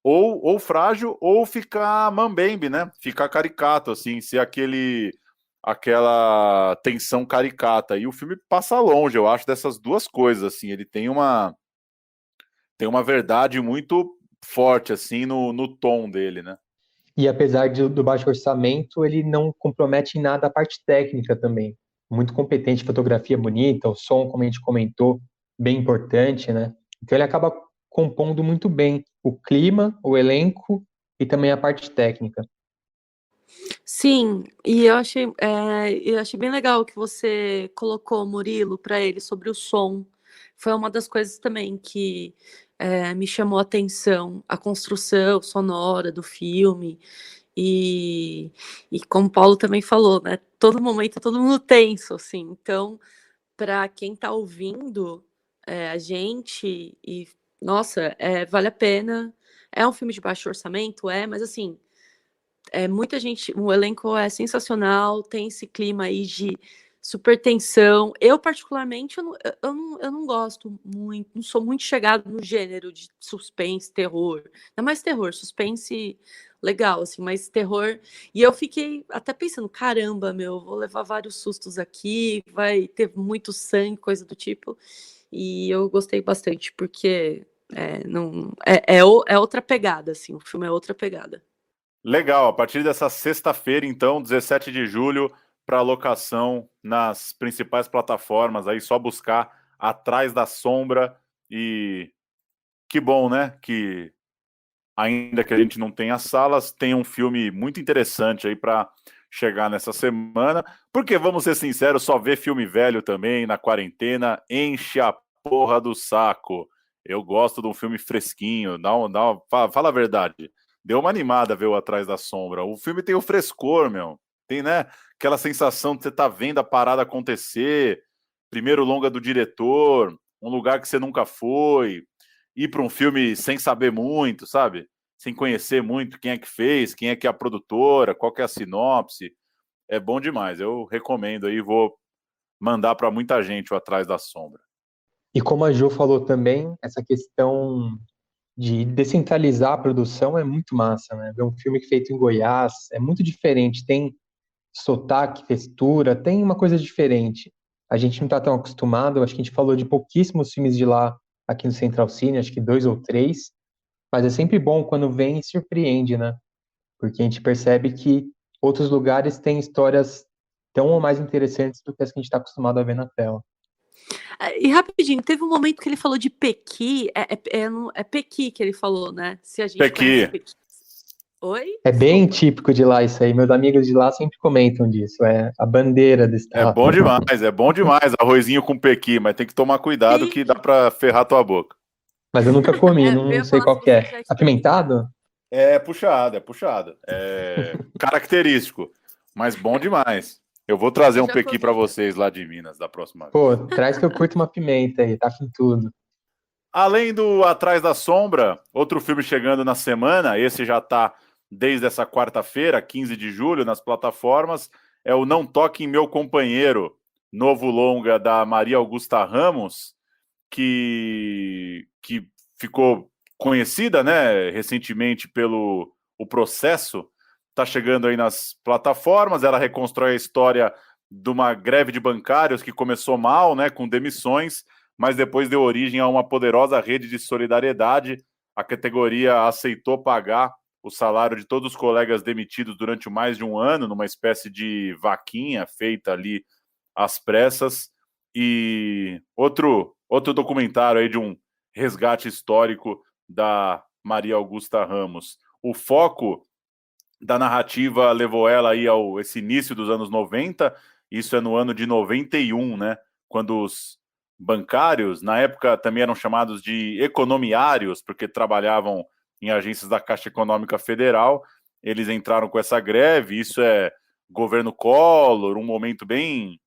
Ou frágil, ou ficar mambembe, né? Ficar caricato, assim, ser aquela tensão caricata. E o filme passa longe, eu acho, dessas duas coisas, assim. Ele tem uma verdade muito forte, assim, no tom dele, né? E apesar do baixo orçamento, ele não compromete em nada a parte técnica também. Muito competente, fotografia bonita, o som, como a gente comentou, bem importante, né? Então ele acaba compondo muito bem o clima, o elenco e também a parte técnica. Sim, e eu achei bem legal que você colocou, Murilo, para ele sobre o som. Foi uma das coisas também que me chamou a atenção, a construção sonora do filme. E como o Paulo também falou, né? Todo momento, todo mundo tenso, assim. Então, para quem está ouvindo a gente, e nossa, vale a pena. É um filme de baixo orçamento, mas assim. Muita gente, o elenco é sensacional, tem esse clima aí de super tensão. Eu, particularmente, eu não gosto muito, não sou muito chegado no gênero de suspense, terror. Não é mais terror, suspense legal, assim, mas terror. E eu fiquei até pensando, caramba, meu, vou levar vários sustos aqui, vai ter muito sangue, coisa do tipo. E eu gostei bastante, porque não, é outra pegada, assim, o filme é outra pegada. Legal, a partir dessa sexta-feira, então, 17 de julho, para locação nas principais plataformas, aí só buscar Atrás da Sombra. E que bom, né, que ainda que a gente não tenha salas, tem um filme muito interessante aí para chegar nessa semana, porque, vamos ser sinceros, só ver filme velho também na quarentena enche a porra do saco. Eu gosto de um filme fresquinho, fala a verdade. Deu uma animada ver o Atrás da Sombra. O filme tem o frescor, meu. Tem, né, aquela sensação de você tá vendo a parada acontecer, primeiro longa do diretor, um lugar que você nunca foi, ir para um filme sem saber muito, sabe? Sem conhecer muito quem é que fez, quem é que é a produtora, qual que é a sinopse. É bom demais. Eu recomendo aí, vou mandar para muita gente o Atrás da Sombra. E como a Jo falou também, essa questão de descentralizar a produção é muito massa, né? Ver um filme feito em Goiás é muito diferente, tem sotaque, textura, tem uma coisa diferente. A gente não está tão acostumado, acho que a gente falou de pouquíssimos filmes de lá aqui no Central Cine, acho que 2 ou 3, mas é sempre bom quando vem e surpreende, né? Porque a gente percebe que outros lugares têm histórias tão ou mais interessantes do que as que a gente está acostumado a ver na tela. E rapidinho, teve um momento que ele falou de Pequi, é Pequi que ele falou, né? Se a gente conhece Pequi. Oi? É bem típico de lá isso aí, meus amigos de lá sempre comentam disso, é a bandeira do estado. É bom demais, arrozinho com Pequi, mas tem que tomar cuidado que dá pra ferrar tua boca. Mas eu nunca comi, não sei qual que é. Apimentado? É puxado. É característico, mas bom demais. Eu vou trazer um Pequi pra vocês lá de Minas da próxima vez. Pô, traz que eu curto uma pimenta aí, tá com tudo. Além do Atrás da Sombra, outro filme chegando na semana, esse já tá desde essa quarta-feira, 15 de julho, nas plataformas, é o Não Toque em Meu Companheiro, novo longa da Maria Augusta Ramos, que ficou conhecida, né, recentemente pelo O Processo, está chegando aí nas plataformas. Ela reconstrói a história de uma greve de bancários que começou mal, né, com demissões, mas depois deu origem a uma poderosa rede de solidariedade. A categoria aceitou pagar o salário de todos os colegas demitidos durante mais de um ano, numa espécie de vaquinha feita ali às pressas. E outro documentário aí de um resgate histórico da Maria Augusta Ramos. O foco da narrativa levou ela aí esse início dos anos 90, isso é no ano de 91, né? Quando os bancários, na época também eram chamados de economiários, porque trabalhavam em agências da Caixa Econômica Federal, eles entraram com essa greve. Isso é governo Collor, um momento bem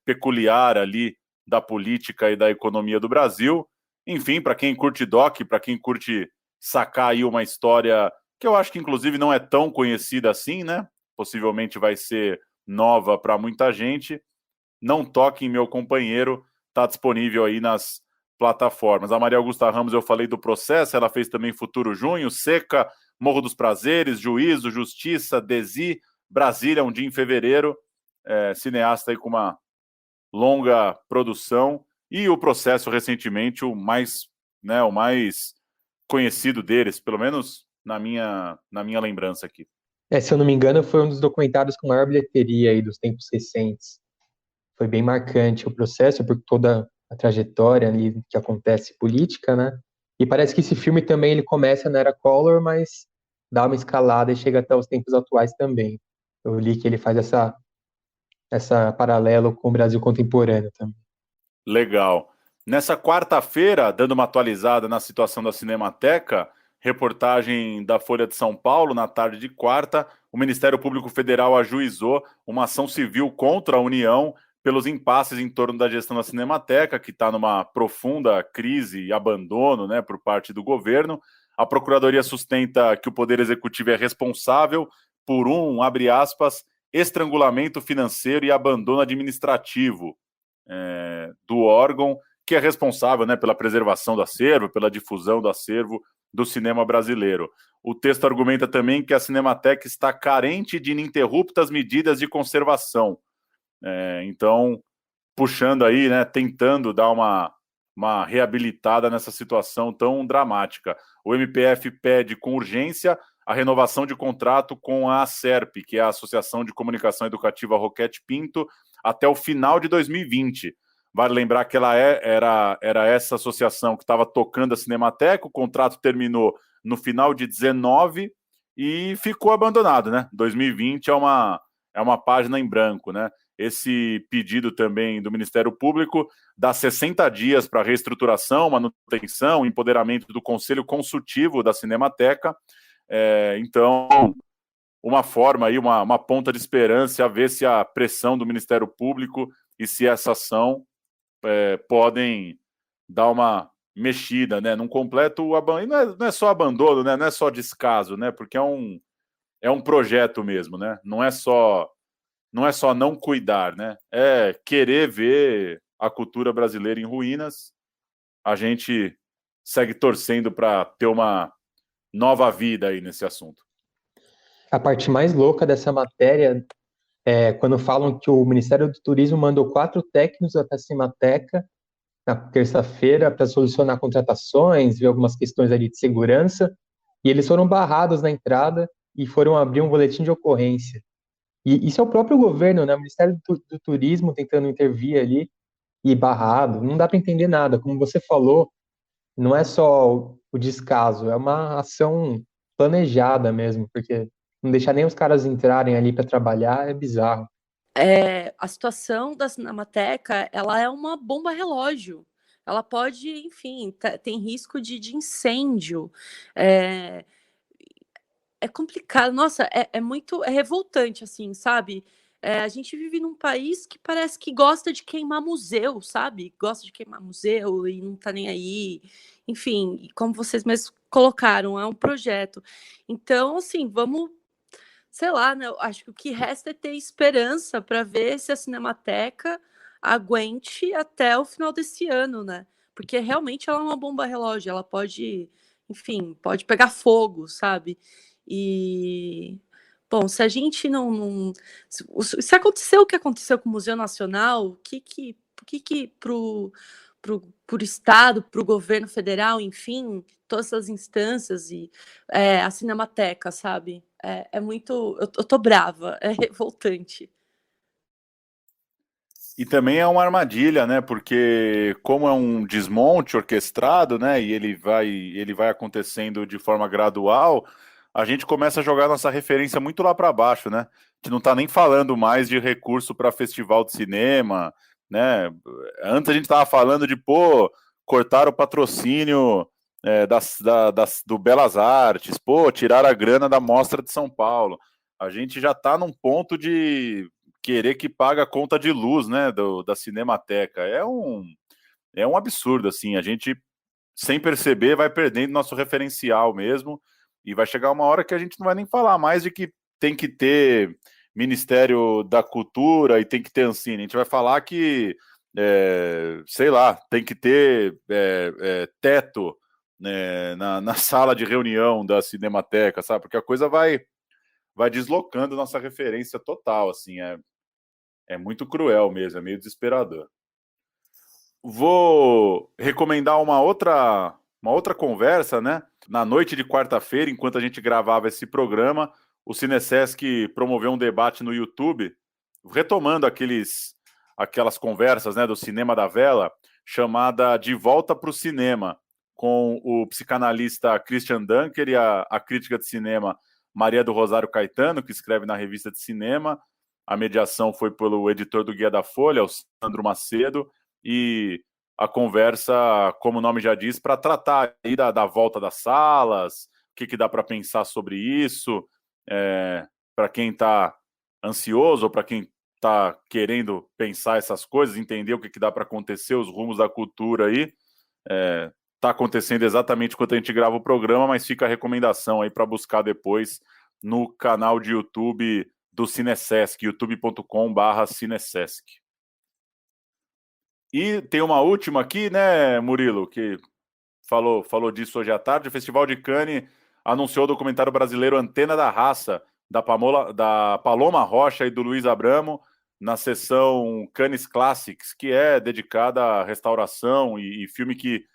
peculiar ali da política e da economia do Brasil. Enfim, para quem curte doc, para quem curte sacar aí uma história que eu acho que inclusive não é tão conhecida assim, né? Possivelmente vai ser nova para muita gente. Não Toque em Meu Companheiro, está disponível aí nas plataformas. A Maria Augusta Ramos, eu falei do Processo, ela fez também Futuro Junho, Seca, Morro dos Prazeres, Juízo, Justiça, Desi, Brasília, Um Dia em Fevereiro, cineasta aí com uma longa produção, e O Processo recentemente, o mais conhecido deles, pelo menos na minha lembrança aqui. Se eu não me engano, foi um dos documentários com maior bilheteria aí dos tempos recentes. Foi bem marcante o Processo, por toda a trajetória ali que acontece política, né? E parece que esse filme também ele começa na era Collor, mas dá uma escalada e chega até os tempos atuais também. Eu li que ele faz essa paralelo com o Brasil contemporâneo também. Legal. Nessa quarta-feira, dando uma atualizada na situação da Cinemateca, reportagem da Folha de São Paulo, na tarde de quarta, o Ministério Público Federal ajuizou uma ação civil contra a União pelos impasses em torno da gestão da Cinemateca, que está numa profunda crise e abandono, né, por parte do governo. A Procuradoria sustenta que o Poder Executivo é responsável por abre aspas, estrangulamento financeiro e abandono administrativo do órgão que é responsável, né, pela preservação do acervo, pela difusão do acervo do cinema brasileiro. O texto argumenta também que a Cinemateca está carente de ininterruptas medidas de conservação. Então, puxando aí, né, tentando dar uma reabilitada nessa situação tão dramática. O MPF pede com urgência a renovação de contrato com a ACERP, que é a Associação de Comunicação Educativa Roquete Pinto, até o final de 2020. Vale lembrar que ela era essa associação que estava tocando a Cinemateca, o contrato terminou no final de 19 e ficou abandonado, né? 2020 é uma página em branco, né? Esse pedido também do Ministério Público dá 60 dias para reestruturação, manutenção, empoderamento do Conselho Consultivo da Cinemateca. Então, uma forma aí, uma ponta de esperança, a ver se a pressão do Ministério Público e se essa ação podem dar uma mexida, né? Num completo abandono. Não é só abandono, né? Não é só descaso, né? Porque é um projeto mesmo, né? Não é só não cuidar, né? É querer ver a cultura brasileira em ruínas. A gente segue torcendo para ter uma nova vida aí nesse assunto. A parte mais louca dessa matéria é quando falam que o Ministério do Turismo mandou 4 técnicos até a Cinemateca na terça-feira para solucionar contratações, ver algumas questões ali de segurança, e eles foram barrados na entrada e foram abrir um boletim de ocorrência. E isso é o próprio governo, né? O Ministério do Turismo tentando intervir ali e barrado. Não dá para entender nada. Como você falou, não é só o descaso, é uma ação planejada mesmo, porque não deixar nem os caras entrarem ali para trabalhar é bizarro. A situação da Cinemateca, ela é uma bomba relógio. Ela pode, enfim, tem risco de incêndio. É complicado. Nossa, é revoltante, assim, sabe? A gente vive num país que parece que gosta de queimar museu, sabe? Gosta de queimar museu e não tá nem aí. Enfim, como vocês mesmos colocaram, é um projeto. Então, assim, vamos, sei lá, né? Eu acho que o que resta é ter esperança para ver se a Cinemateca aguente até o final desse ano, né? Porque realmente ela é uma bomba relógio, ela pode, enfim, pode pegar fogo, sabe? E, bom, se a gente se aconteceu o que aconteceu com o Museu Nacional, o que pro Estado, pro governo federal, enfim, todas as instâncias e a Cinemateca, sabe? É muito. Eu tô brava, é revoltante. E também é uma armadilha, né? Porque como é um desmonte orquestrado, né? E ele vai acontecendo de forma gradual, a gente começa a jogar nossa referência muito lá para baixo, né? A gente não está nem falando mais de recurso para festival de cinema, né? Antes a gente estava falando de, cortar o patrocínio do Belas Artes, tirar a grana da Mostra de São Paulo. A gente já está num ponto de querer que pague a conta de luz, né, da Cinemateca. É um absurdo, assim. A gente, sem perceber, vai perdendo nosso referencial mesmo. E vai chegar uma hora que a gente não vai nem falar mais de que tem que ter Ministério da Cultura e tem que ter Ancine. A gente vai falar que, sei lá, tem que ter teto, né, na sala de reunião da Cinemateca, sabe? Porque a coisa vai deslocando nossa referência total, assim. É muito cruel mesmo, é meio desesperador. Vou recomendar uma outra conversa, né? Na noite de quarta-feira, enquanto a gente gravava esse programa, o Cinesesc promoveu um debate no YouTube, retomando aquelas conversas, né, do Cinema da Vela, chamada De Volta para o Cinema, com o psicanalista Christian Dunker e a crítica de cinema Maria do Rosário Caetano, que escreve na Revista de Cinema. A mediação foi pelo editor do Guia da Folha, o Sandro Macedo, e a conversa, como o nome já diz, para tratar aí da volta das salas, o que dá para pensar sobre isso, para quem está ansioso ou para quem está querendo pensar essas coisas, entender o que dá para acontecer, os rumos da cultura aí. Está acontecendo exatamente enquanto a gente grava o programa, mas fica a recomendação aí para buscar depois no canal de YouTube do Cinesesc, youtube.com/Cinesesc. E tem uma última aqui, né, Murilo, que falou disso hoje à tarde. O Festival de Cannes anunciou o documentário brasileiro Antena da Raça, da Paloma Rocha e do Luiz Abramo, na sessão Cannes Classics, que é dedicada à restauração e filme que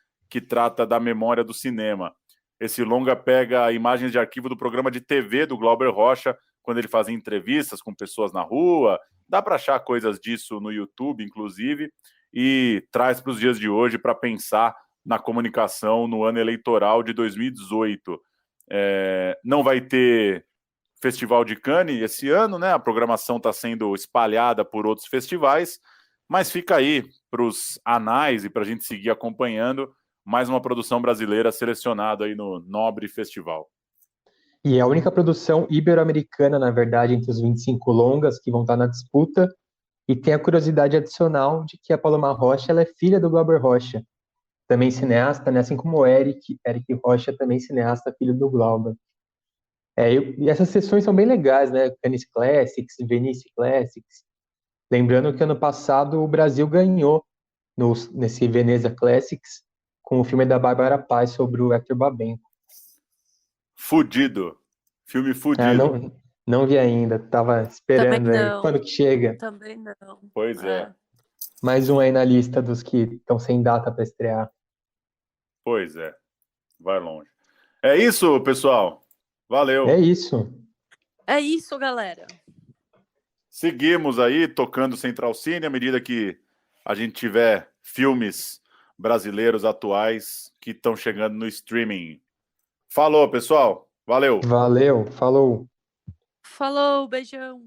trata da memória do cinema. Esse longa pega imagens de arquivo do programa de TV do Glauber Rocha, quando ele fazia entrevistas com pessoas na rua. Dá para achar coisas disso no YouTube, inclusive, e traz para os dias de hoje para pensar na comunicação no ano eleitoral de 2018. Não vai ter Festival de Cannes esse ano, né? A programação está sendo espalhada por outros festivais, mas fica aí para os anais e para a gente seguir acompanhando mais uma produção brasileira selecionada aí no Nobre Festival. E é a única produção ibero-americana, na verdade, entre os 25 longas que vão estar na disputa. E tem a curiosidade adicional de que a Paloma Rocha ela é filha do Glauber Rocha, também cineasta, né? Assim como o Eric Rocha, também cineasta, filho do Glauber. E essas sessões são bem legais, né? Cannes Classics, Venice Classics. Lembrando que ano passado o Brasil ganhou nesse Veneza Classics com o filme da Bárbara Paz sobre o Hector Babenco. Fudido. Filme fudido. Não vi ainda, tava esperando aí. Quando que chega? Também não. Pois é. Mais um aí na lista dos que estão sem data para estrear. Pois é. Vai longe. É isso, pessoal. Valeu. É isso. É isso, galera. Seguimos aí tocando Central Cine à medida que a gente tiver filmes brasileiros atuais que estão chegando no streaming. Falou, pessoal. Valeu. Valeu. Falou. Falou, beijão.